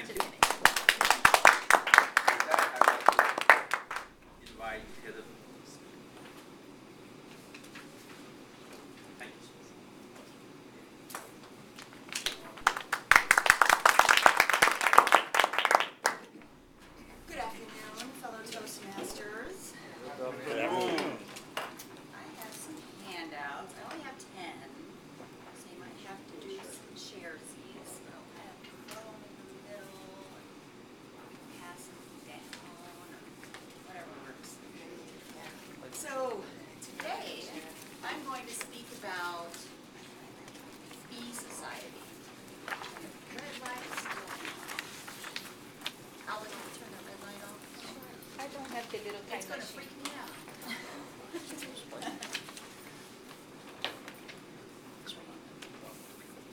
Thank to you. the inning. With that, I'd like to invite Heather. Thank you. Good afternoon, fellow Toastmasters. Good afternoon. I have some handouts. I only have 10, so you might have to do some sharesies. But I'll kind of throw them in the middle and pass them down or whatever works. So today I'm going to speak about bee society. Red light is still on. I'll let you turn the red light off. I don't have the little It's time going to machine. freak me out.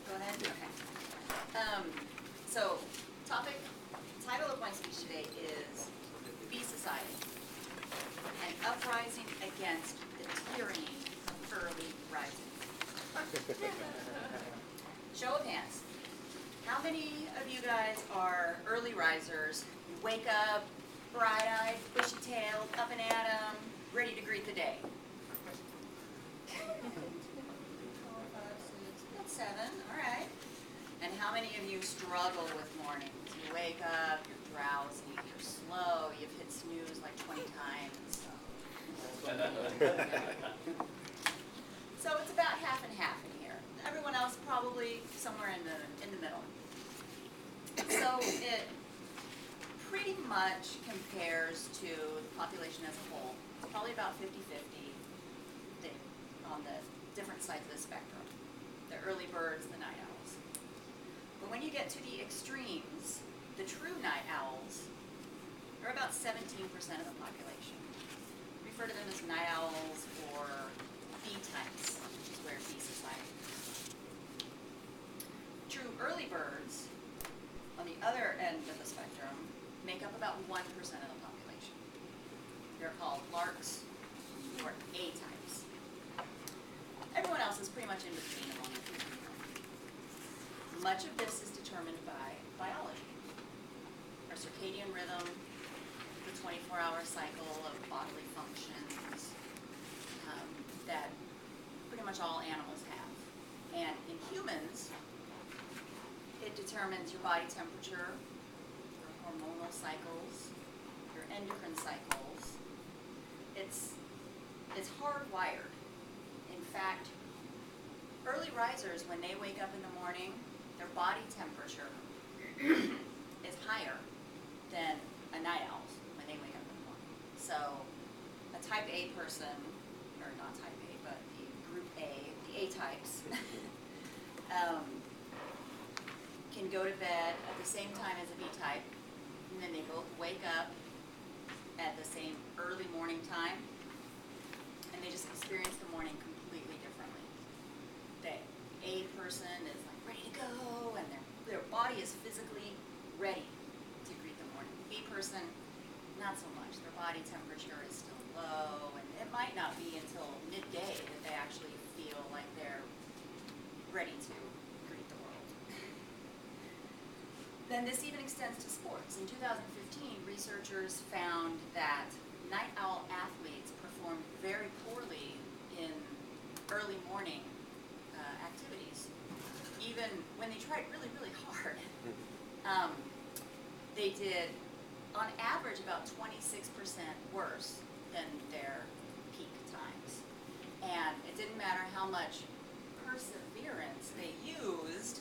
Go ahead. Okay. So, title of my speech today is Bee Society, an uprising against the tyranny of early rising. Show of hands. How many of you guys are early risers? You wake up, bright-eyed, bushy-tailed, up and at 'em, ready to greet the day? 4, 5, 6, that's 7, all right. And how many of you struggle with mornings? You wake up, you're drowsy, you're slow, you've hit snooze like 20 times. So it's about half and half in here. Everyone else probably somewhere in the middle. So it pretty much compares to the population as a whole. It's probably about 50-50 on the different sides of the spectrum. The early birds, the night owls. But when you get to the extremes, the true night owls are about 17% of the population. We refer to them as night owls or bee types, which is where bee society is. True early birds, on the other end of the spectrum, make up about 1% of the population. They're called larks or A-types. Everyone else is pretty much in between among the three. Much of this is determined by biology. Our circadian rhythm, the 24-hour cycle of bodily functions that pretty much all animals have. And in humans, it determines your body temperature, your hormonal cycles, your endocrine cycles. It's hardwired. In fact, early risers, when they wake up in the morning, their body temperature is higher than a night owl's when they wake up in the morning. So a type A person, or not type A, but the group A, the A-types, can go to bed at the same time as a B-type, and then they both wake up at the same early morning time, and they just experience the morning completely differently. The A person is like ready to go, and their body is physically ready to greet the morning. B person, not so much. Their body temperature is still low, and it might not be until midday that they actually feel like they're ready to greet the world. Then this even extends to sports. In 2015, researchers found that night owl athletes performed very poorly in early morning activities. Even when they tried really, really hard, they did, on average, about 26% worse than their peak times. And it didn't matter how much perseverance they used,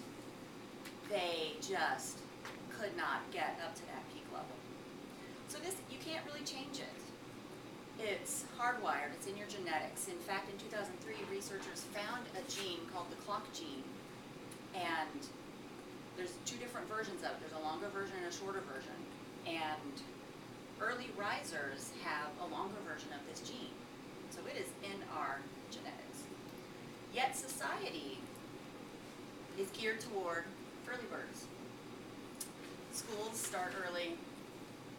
they just could not get up to that peak level. So this, you can't really change it. It's hardwired, it's in your genetics. In fact, in 2003, researchers found a gene called the clock gene, and there's 2 different versions of it. There's a longer version and a shorter version, and early risers have a longer version of this gene. So it is in our genetics. Yet society is geared toward early birds. Schools start early,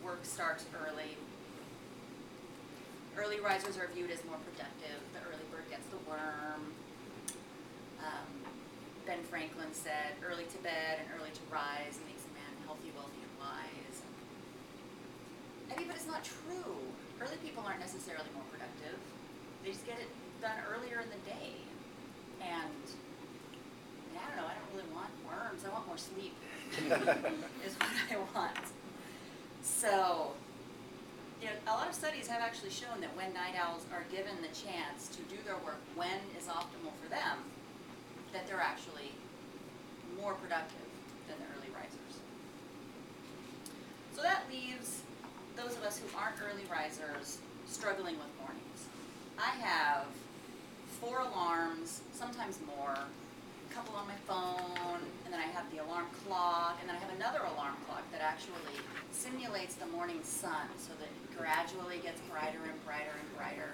work starts early. Early risers are viewed as more productive. The early bird gets the worm. Ben Franklin said, early to bed and early to rise makes a man healthy, wealthy, and not true. Early people aren't necessarily more productive. They just get it done earlier in the day. And I don't know, I don't really want worms. I want more sleep is what I want. So, a lot of studies have actually shown that when night owls are given the chance to do their work when is optimal for them, that they're actually more productive than the early risers. So that leaves those of us who aren't early risers struggling with mornings. I have 4 alarms, sometimes more, a couple on my phone, and then I have the alarm clock, and then I have another alarm clock that actually simulates the morning sun so that it gradually gets brighter and brighter and brighter.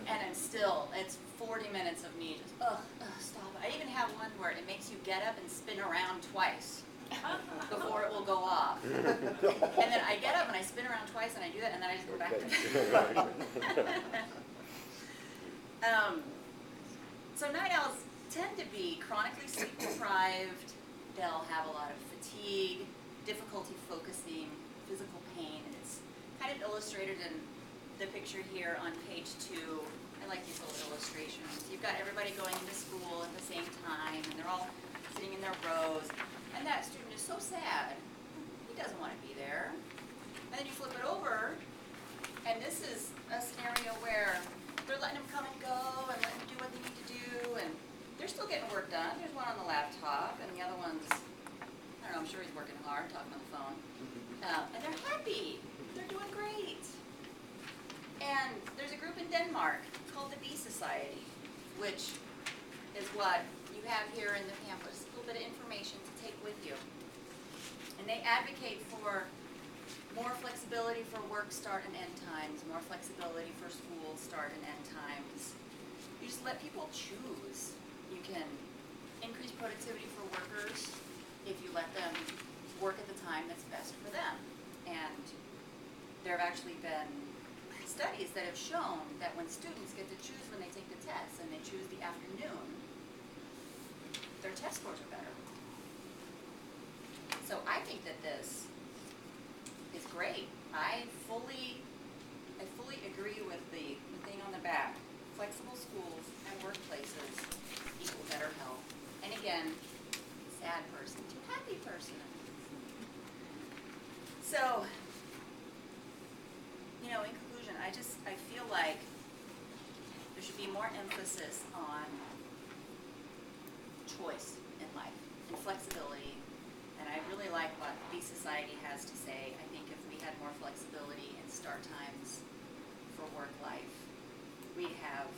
And it's 40 minutes of me just, stop it. I even have one where it makes you get up and spin around twice before it will go off. And then I get up and I spin around twice and I do that and then I just go back to bed. So night owls tend to be chronically sleep deprived. They'll have a lot of fatigue, difficulty focusing, physical pain, and it's kind of illustrated in the picture here on page 2. I like these little illustrations. You've got everybody going into school at the same time, and they're all sitting in their rows, and that student is so sad. He doesn't want to be there. And then you flip it over, and this is a scenario where they're letting them come and go and letting them do what they need to do, and they're still getting work done. There's one on the laptop, and the other one's, I don't know, I'm sure he's working hard, talking on the phone. And they're happy. They're doing great. And there's a group in Denmark called the Bee Society, which is what you have here in the pamphlet. Just a little bit of information to take with you. And they advocate for more flexibility for work start and end times, more flexibility for school start and end times. You just let people choose. You can increase productivity for workers if you let them work at the time that's best for them. And there have actually been studies that have shown that when students get to choose when they take the test and they choose the afternoon, their test scores are better. So I think that this is great. I fully agree with the thing on the back. Flexible schools and workplaces equal better health. And again, sad person to happy person. So, in conclusion, I feel like there should be more emphasis on choice in life and flexibility. And I really like what Bee Society has to say. I think if we had more flexibility in start times for work life, we'd have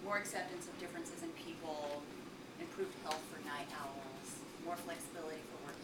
more acceptance of differences in people, improved health for night owls, more flexibility for working